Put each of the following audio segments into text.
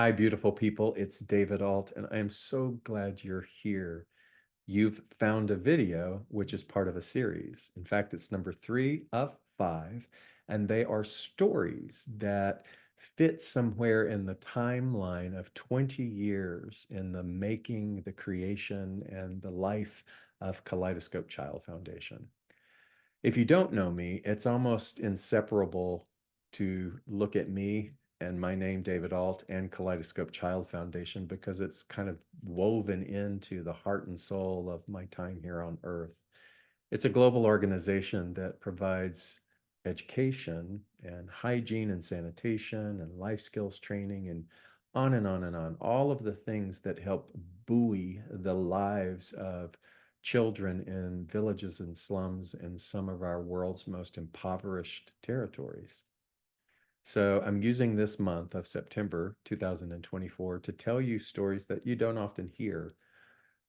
Hi, beautiful people. It's David Ault, and I am so glad you're here. You've found a video which is part of a series. In fact, it's number 3 of 5, and they are stories that fit somewhere in the timeline of 20 years in the making, the creation, and the life of Kaleidoscope Child Foundation. If you don't know me, it's almost inseparable to look at me and my name, David Ault, and Kaleidoscope Child Foundation because it's kind of woven into the heart and soul of my time here on Earth. It's a global organization that provides education and hygiene and sanitation and life skills training and on and on and on. All of the things that help buoy the lives of children in villages and slums in some of our world's most impoverished territories. So I'm using this month of September 2024 to tell you stories that you don't often hear.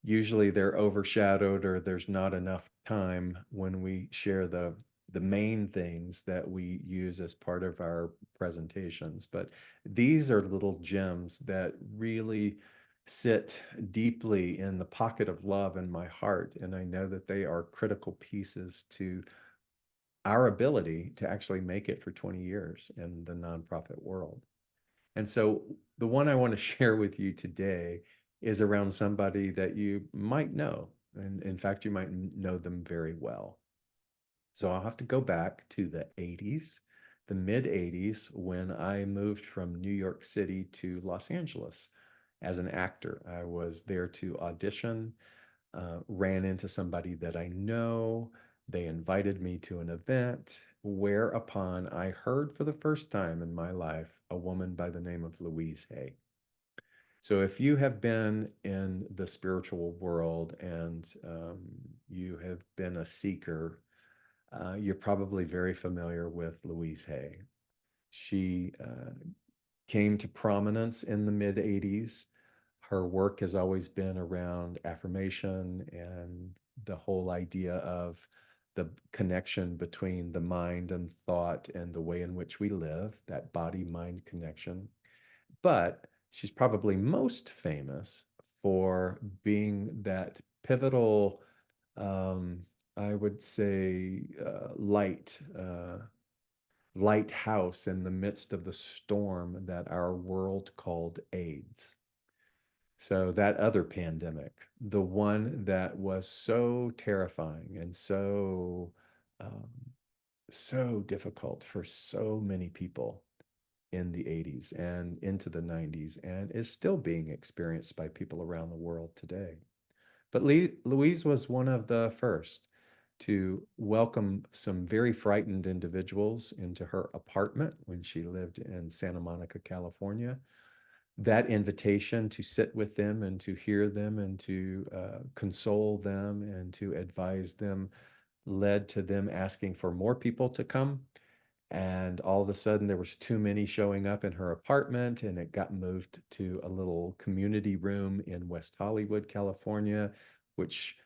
Usually they're overshadowed or there's not enough time when we share the main things that we use as part of our presentations. But these are little gems that really sit deeply in the pocket of love in my heart. And I know that they are critical pieces to our ability to actually make it for 20 years in the nonprofit world. And so the one I want to share with you today is around somebody that you might know. And in fact, you might know them very well. So I'll have to go back to the 80s, the mid 80s, when I moved from New York City to Los Angeles as an actor. I was there to audition, ran into somebody that I know. They invited me to an event, whereupon I heard for the first time in my life a woman by the name of Louise Hay. So if you have been in the spiritual world and you have been a seeker, you're probably very familiar with Louise Hay. She came to prominence in the mid 80s. Her work has always been around affirmation and the whole idea of the connection between the mind and thought and the way in which we live, that body mind connection. But she's probably most famous for being that pivotal, I would say, lighthouse in the midst of the storm that our world called AIDS. So that other pandemic, the one that was so terrifying and um, so difficult for so many people in the 80s and into the 90s, and is still being experienced by people around the world today. But Louise was one of the first to welcome some very frightened individuals into her apartment when she lived in Santa Monica, California. That invitation to sit with them and to hear them and to console them and to advise them led to them asking for more people to come. And all of a sudden there was too many showing up in her apartment, and it got moved to a little community room in West Hollywood, California, which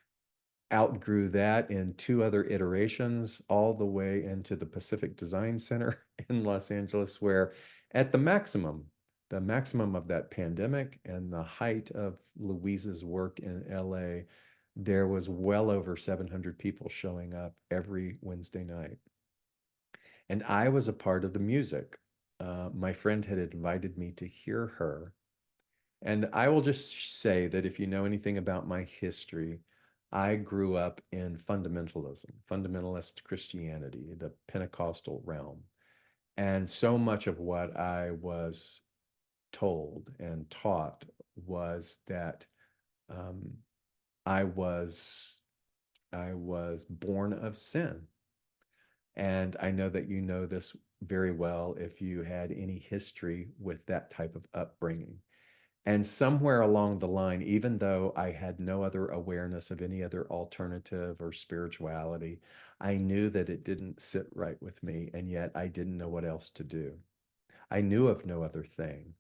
outgrew that in two other iterations, all the way into the Pacific Design Center in Los Angeles, where at the maximum of that pandemic and the height of Louise's work in LA, there was well over 700 people showing up every Wednesday night. And I was a part of the music. My friend had invited me to hear her. And I will just say that if you know anything about my history, I grew up in fundamentalism, fundamentalist Christianity, the Pentecostal realm. And so much of what I was told and taught was that um, I was I was born of sin. And I know that you know this very well if you had any history with that type of upbringing. And somewhere along the line, even though I had no other awareness of any other alternative or spirituality, I knew that it didn't sit right with me. And yet I didn't know what else to do. I knew of no other thing.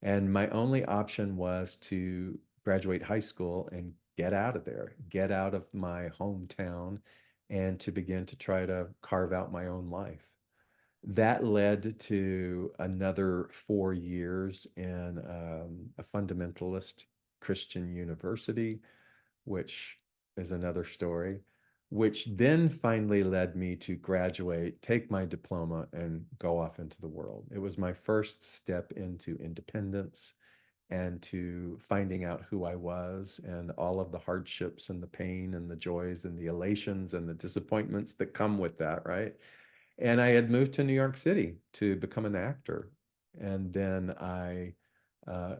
And my only option was to graduate high school and get out of there, get out of my hometown, and to begin to try to carve out my own life. That led to another 4 years in a fundamentalist Christian university, which is another story, which then finally led me to graduate, take my diploma, and go off into the world. It was my first step into independence and to finding out who I was and all of the hardships and the pain and the joys and the elations and the disappointments that come with that, right? And I had moved to New York City to become an actor. And then uh,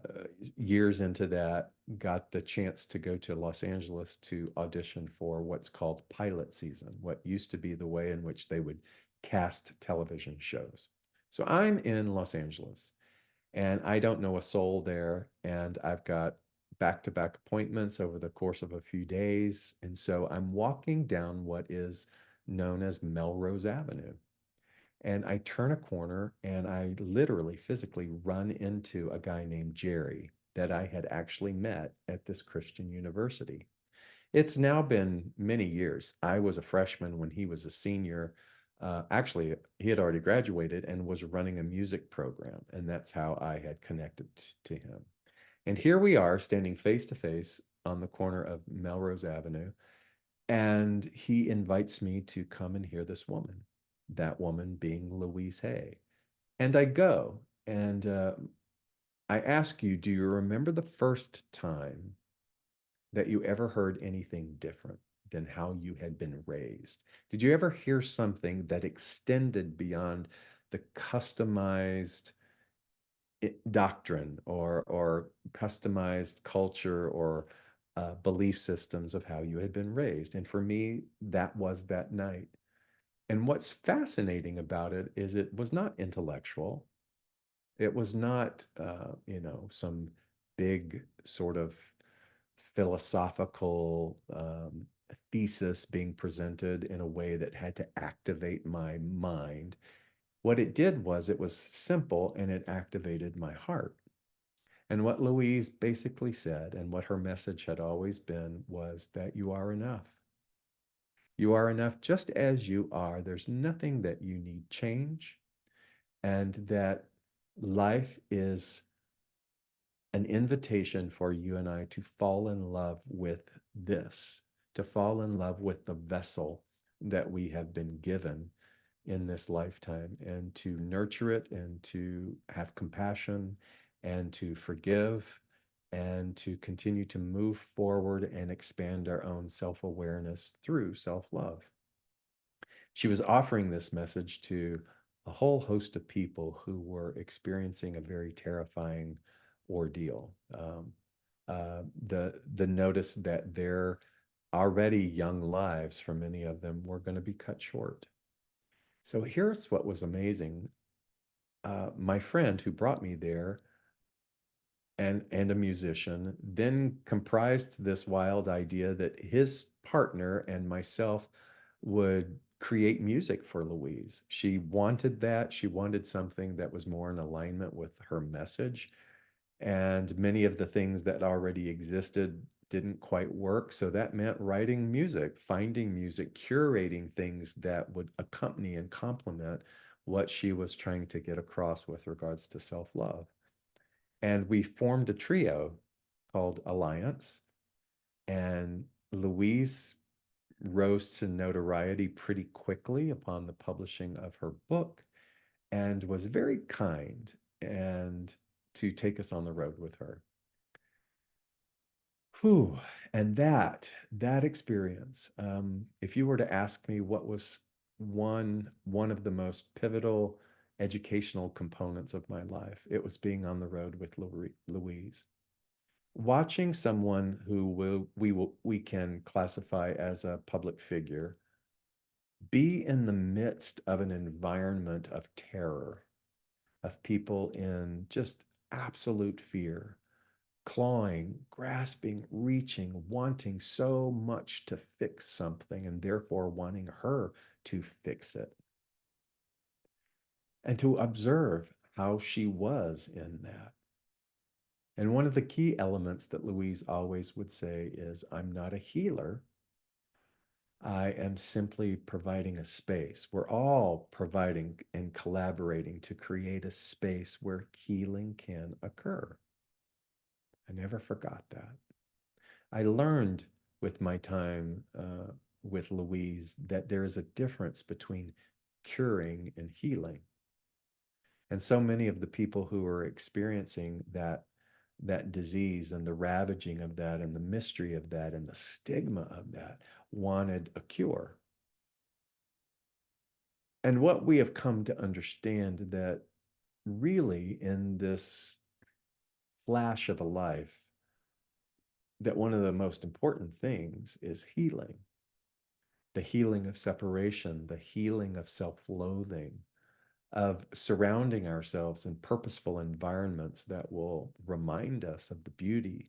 years into that, got the chance to go to Los Angeles to audition for what's called pilot season, what used to be the way in which they would cast television shows. So I'm in Los Angeles and I don't know a soul there. And I've got back-to-back appointments over the course of a few days. And so I'm walking down what is known as Melrose Avenue. And I turn a corner and I literally physically run into a guy named Jerry that I had actually met at this Christian university. It's now been many years. I was a freshman when he was a senior. Actually, he had already graduated and was running a music program, and that's how I had connected to him. And here we are standing face to face on the corner of Melrose Avenue, and he invites me to come and hear this woman, that woman being Louise Hay. And I go, and I ask you, do you remember the first time that you ever heard anything different than how you had been raised? Did you ever hear something that extended beyond the customized doctrine or customized culture or belief systems of how you had been raised? And for me, that was that night. And what's fascinating about it is it was not intellectual. It was not, some big sort of philosophical thesis being presented in a way that had to activate my mind. What it did was it was simple and it activated my heart. And what Louise basically said, and what her message had always been, was that you are enough. You are enough just as you are. There's nothing that you need change, and that life is an invitation for you and I to fall in love with this, to fall in love with the vessel that we have been given in this lifetime, and to nurture it and to have compassion and to forgive and to continue to move forward and expand our own self-awareness through self-love. She was offering this message to a whole host of people who were experiencing a very terrifying ordeal. The notice that their already young lives for many of them were going to be cut short. So here's what was amazing. My friend who brought me there and a musician then comprised this wild idea that his partner and myself would create music for Louise. She wanted that. She wanted something that was more in alignment with her message. And many of the things that already existed didn't quite work. So that meant writing music, finding music, curating things that would accompany and complement what she was trying to get across with regards to self-love. And we formed a trio called Alliance. And Louise rose to notoriety pretty quickly upon the publishing of her book and was very kind and to take us on the road with her. Whew. And that experience, if you were to ask me what was one of the most pivotal educational components of my life, it was being on the road with Louise. Watching someone who we can classify as a public figure be in the midst of an environment of terror, of people in just absolute fear, clawing, grasping, reaching, wanting so much to fix something, and therefore wanting her to fix it. And to observe how she was in that. And one of the key elements that Louise always would say is, I'm not a healer, I am simply providing a space. We're all providing and collaborating to create a space where healing can occur. I never forgot that. I learned with my time with Louise that there is a difference between curing and healing. And so many of the people who are experiencing that disease and the ravaging of that and the mystery of that and the stigma of that wanted a cure. And what we have come to understand that really in this flash of a life, that one of the most important things is healing, the healing of separation, the healing of self-loathing, of surrounding ourselves in purposeful environments that will remind us of the beauty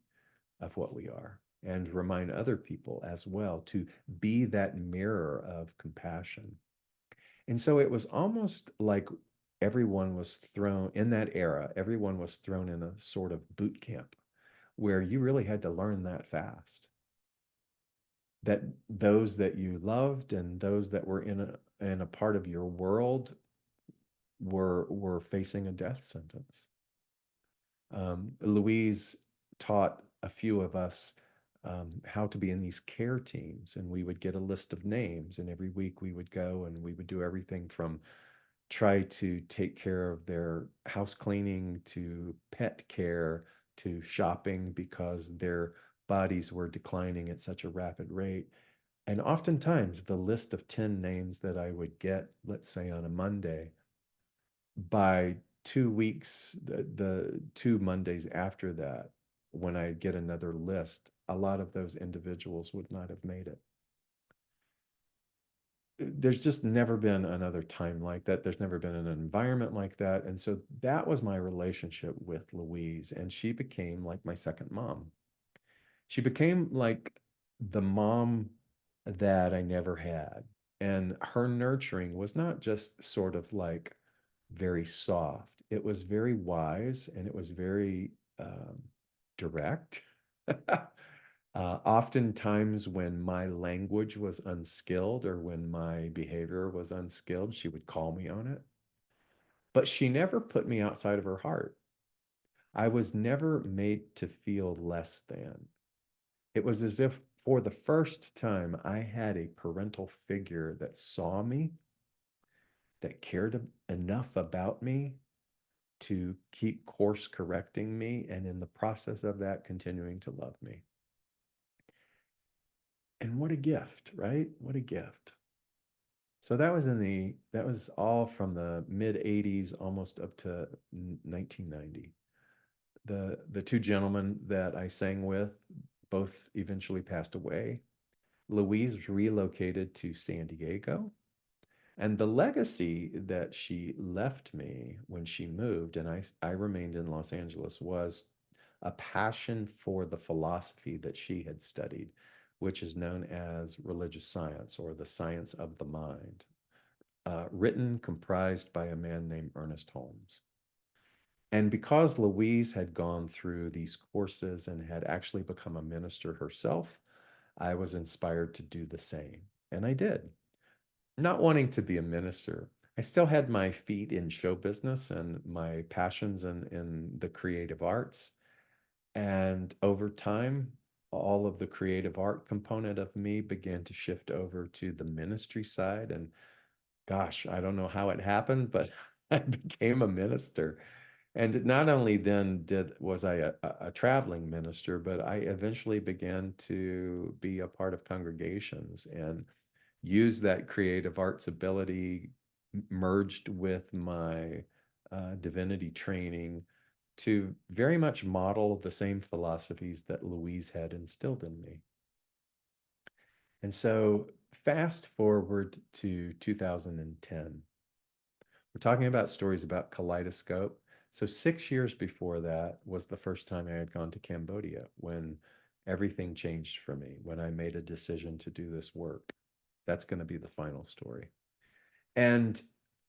of what we are and remind other people as well to be that mirror of compassion. And so it was almost like everyone was thrown in that era, everyone was thrown in a sort of boot camp where you really had to learn that fast. That those that you loved and those that were in a part of your world were facing a death sentence. Louise taught a few of us how to be in these care teams, and we would get a list of names, and every week we would go and we would do everything from try to take care of their house cleaning to pet care to shopping because their bodies were declining at such a rapid rate. And oftentimes, the list of 10 names that I would get, let's say on a Monday, by 2 weeks, the 2 Mondays after that, when I get another list, a lot of those individuals would not have made it. There's just never been another time like that. There's never been an environment like that. And so that was my relationship with Louise. And she became like my second mom. She became like the mom that I never had. And her nurturing was not just sort of like very soft, it was very wise and it was very direct. Oftentimes, when my language was unskilled or when my behavior was unskilled, she would call me on it. But she never put me outside of her heart. I was never made to feel less than. It was as if for the first time I had a parental figure that saw me, that cared enough about me to keep course correcting me, and in the process of that, continuing to love me. And what a gift, right? What a gift. So that was all from the mid 80s almost up to 1990. The two gentlemen that I sang with both eventually passed away. Louise relocated to San Diego. And the legacy that she left me when she moved and I remained in Los Angeles was a passion for the philosophy that she had studied, which is known as religious science or the science of the mind, written, comprised by a man named Ernest Holmes. And because Louise had gone through these courses and had actually become a minister herself, I was inspired to do the same. And I did. Not wanting to be a minister, I still had my feet in show business and my passions in the creative arts. And over time, all of the creative art component of me began to shift over to the ministry side. And gosh, I don't know how it happened, but I became a minister. And not only then was I a traveling minister, but I eventually began to be a part of congregations and use that creative arts ability merged with my divinity training to very much model the same philosophies that Louise had instilled in me. And so fast forward to 2010. We're talking about stories about Kaleidoscope. So 6 years before that was the first time I had gone to Cambodia when everything changed for me, when I made a decision to do this work. That's going to be the final story. And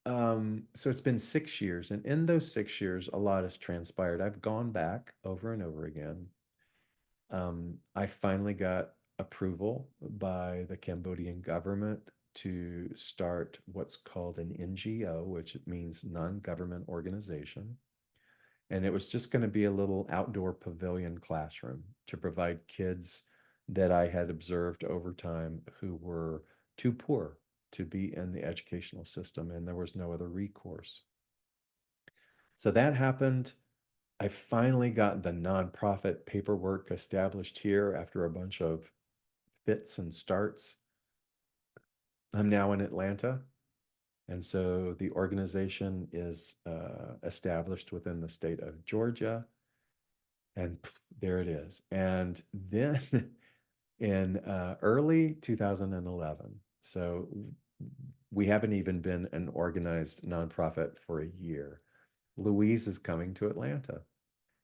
so it's been 6 years. And in those 6 years, a lot has transpired. I've gone back over and over again. I finally got approval by the Cambodian government to start what's called an NGO, which means non-government organization. And it was just going to be a little outdoor pavilion classroom to provide kids that I had observed over time who were too poor to be in the educational system, and there was no other recourse. So that happened. I finally got the nonprofit paperwork established here after a bunch of fits and starts. I'm now in Atlanta. And so the organization is established within the state of Georgia. And there it is. And then in early 2011, so we haven't even been an organized nonprofit for a year, Louise is coming to Atlanta.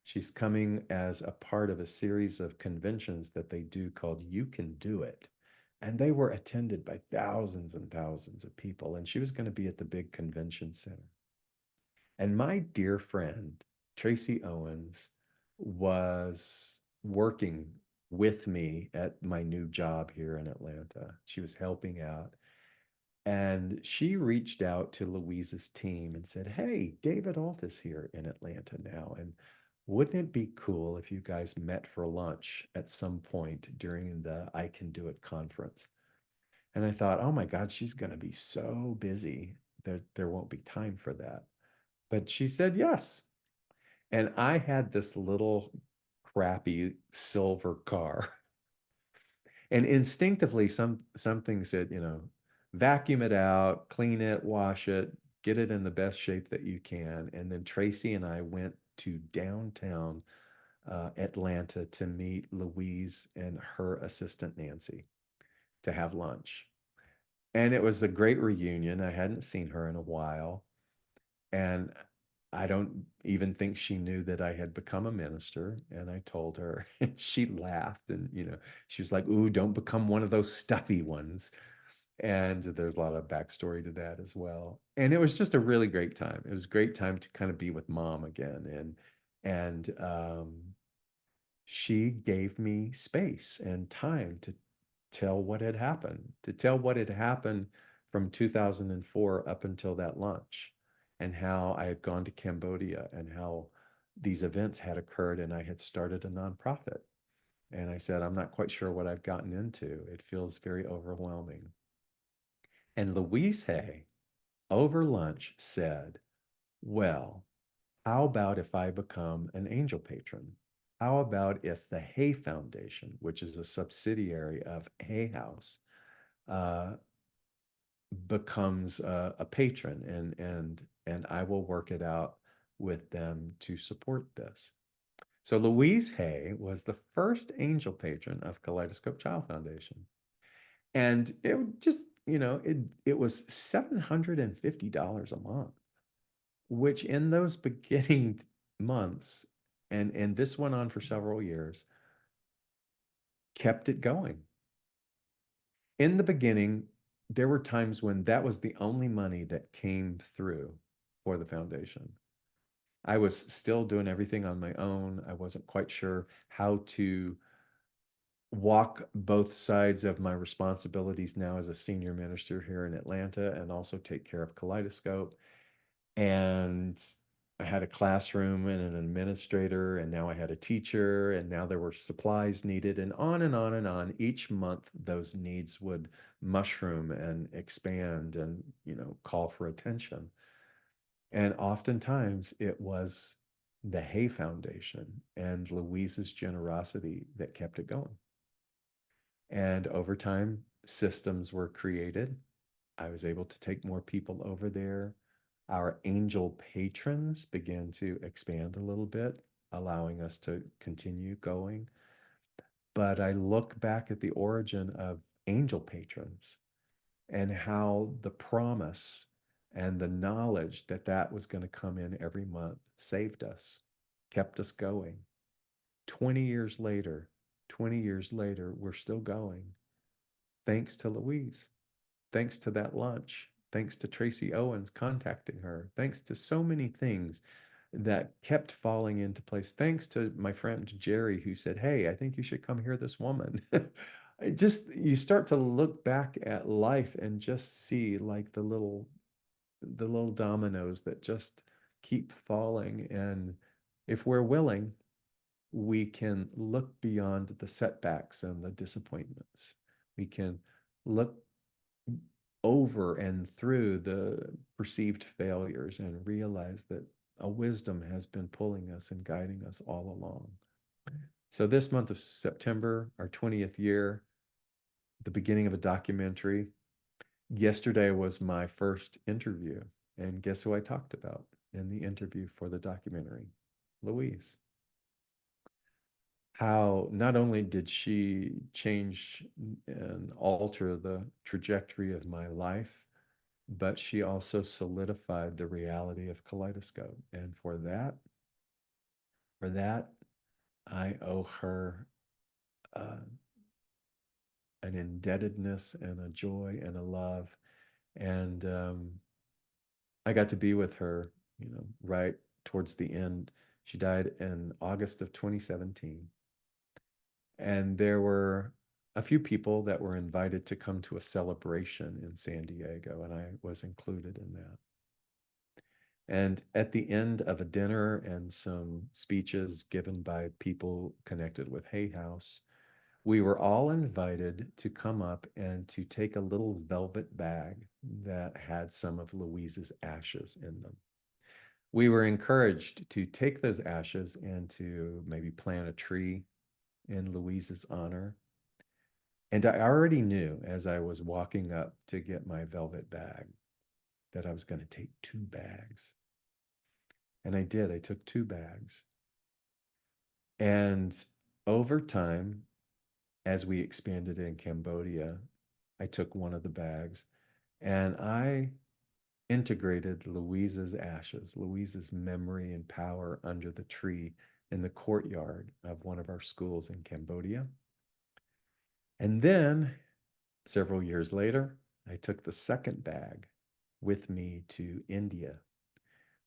She's coming as a part of a series of conventions that they do called You Can Do It. And they were attended by thousands and thousands of people. And she was going to be at the big convention center. And my dear friend, Tracy Owens, was working with me at my new job here in Atlanta. She was helping out. And she reached out to Louise's team and said, "Hey, David Ault is here in Atlanta now. And wouldn't it be cool if you guys met for lunch at some point during the I Can Do It conference?" And I thought, oh my God, she's going to be so busy. There won't be time for that. But she said yes. And I had this little crappy silver car. And instinctively, some things said, vacuum it out, clean it, wash it, get it in the best shape that you can. And then Tracy and I went to downtown Atlanta to meet Louise and her assistant Nancy to have lunch. And it was a great reunion. I hadn't seen her in a while. And I don't even think she knew that I had become a minister. And I told her, and she laughed. And, she was like, "Ooh, don't become one of those stuffy ones." And there's a lot of backstory to that as well. And it was just a really great time. It was a great time to kind of be with mom again. And she gave me space and time to tell what had happened, from 2004 up until that lunch, and how I had gone to Cambodia and how these events had occurred, and I had started a nonprofit. And I said, "I'm not quite sure what I've gotten into. It feels very overwhelming." And Louise Hay, over lunch, said, "Well, how about if I become an angel patron? How about if the Hay Foundation, which is a subsidiary of Hay House, uh, becomes a patron, and I will work it out with them to support this." So Louise Hay was the first angel patron of Kaleidoscope Child Foundation. And it just, it was $750 a month, which in those beginning months, and this went on for several years, kept it going. In the beginning, there were times when that was the only money that came through for the foundation. I was still doing everything on my own. I wasn't quite sure how to walk both sides of my responsibilities now as a senior minister here in Atlanta, and also take care of Kaleidoscope. And I had a classroom and an administrator, and now I had a teacher, and now there were supplies needed, and on and on and on. Each month, those needs would mushroom and expand and, call for attention. And oftentimes it was the Hay Foundation and Louise's generosity that kept it going. And over time, systems were created. I was able to take more people over there. Our angel patrons began to expand a little bit, allowing us to continue going. But I look back at the origin of angel patrons and how the promise and the knowledge that that was going to come in every month saved us, kept us going. 20 years later, 20 years later, we're still going. Thanks to Louise, thanks to that lunch, thanks to Tracy Owens contacting her, thanks to so many things that kept falling into place. Thanks to my friend Jerry, who said, "Hey, I think you should come hear this woman." you start to look back at life and just see like the little dominoes that just keep falling. And if we're willing, we can look beyond the setbacks and the disappointments. We can look over and through the perceived failures and realize that a wisdom has been pulling us and guiding us all along. So, this month of September, our 20th year, the beginning of a documentary. Yesterday was my first interview. And guess who I talked about in the interview for the documentary? Louise. How not only did she change and alter the trajectory of my life, but she also solidified the reality of Kaleidoscope. And for that, I owe her uh, an indebtedness and a joy and a love. And I got to be with her, right towards the end. She died in August of 2017. And there were a few people that were invited to come to a celebration in San Diego, and I was included in that. And at the end of a dinner and some speeches given by people connected with Hay House, we were all invited to come up and to take a little velvet bag that had some of Louise's ashes in them. We were encouraged to take those ashes and to maybe plant a tree in Louise's honor. And I already knew as I was walking up to get my velvet bag that I was going to take 2 bags. And I did. I took 2 bags. And over time, as we expanded in Cambodia, I took one of the bags and I integrated Louise's ashes, Louise's memory and power under the tree in the courtyard of one of our schools in Cambodia. And then several years later, I took the second bag with me to India,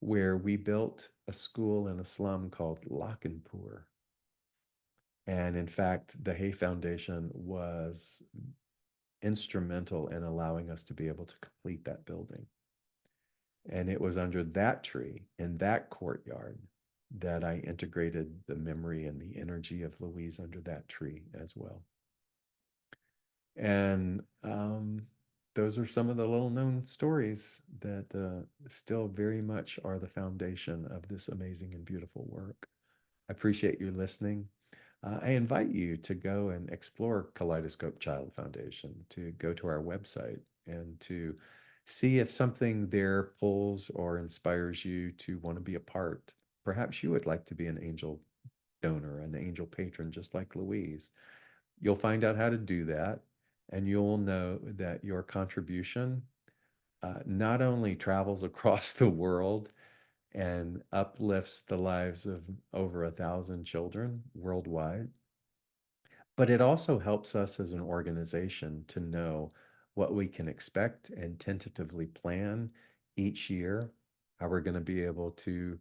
where we built a school in a slum called Lakhanpur. And in fact, the Hay Foundation was instrumental in allowing us to be able to complete that building. And it was under that tree in that courtyard that I integrated the memory and the energy of Louise under that tree as well. And those are some of the little known stories that still very much are the foundation of this amazing and beautiful work. I appreciate you listening. I invite you to go and explore Kaleidoscope Child Foundation, to go to our website and to see if something there pulls or inspires you to want to be a part. Perhaps you would like to be an angel donor, an angel patron, just like Louise. You'll find out how to do that, and you'll know that your contribution not only travels across the world and uplifts the lives of over 1,000 children worldwide, but it also helps us as an organization to know what we can expect and tentatively plan each year, how we're going to be able to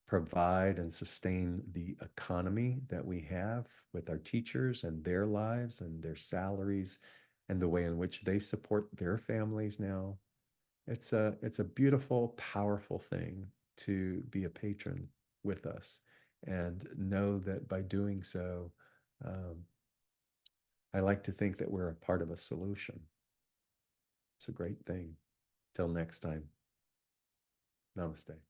provide and sustain the economy that we have with our teachers and their lives and their salaries and the way in which they support their families now. It's a beautiful, powerful thing to be a patron with us and know that by doing so, um, I like to think that we're a part of a solution. It's a great thing. Till next time, namaste.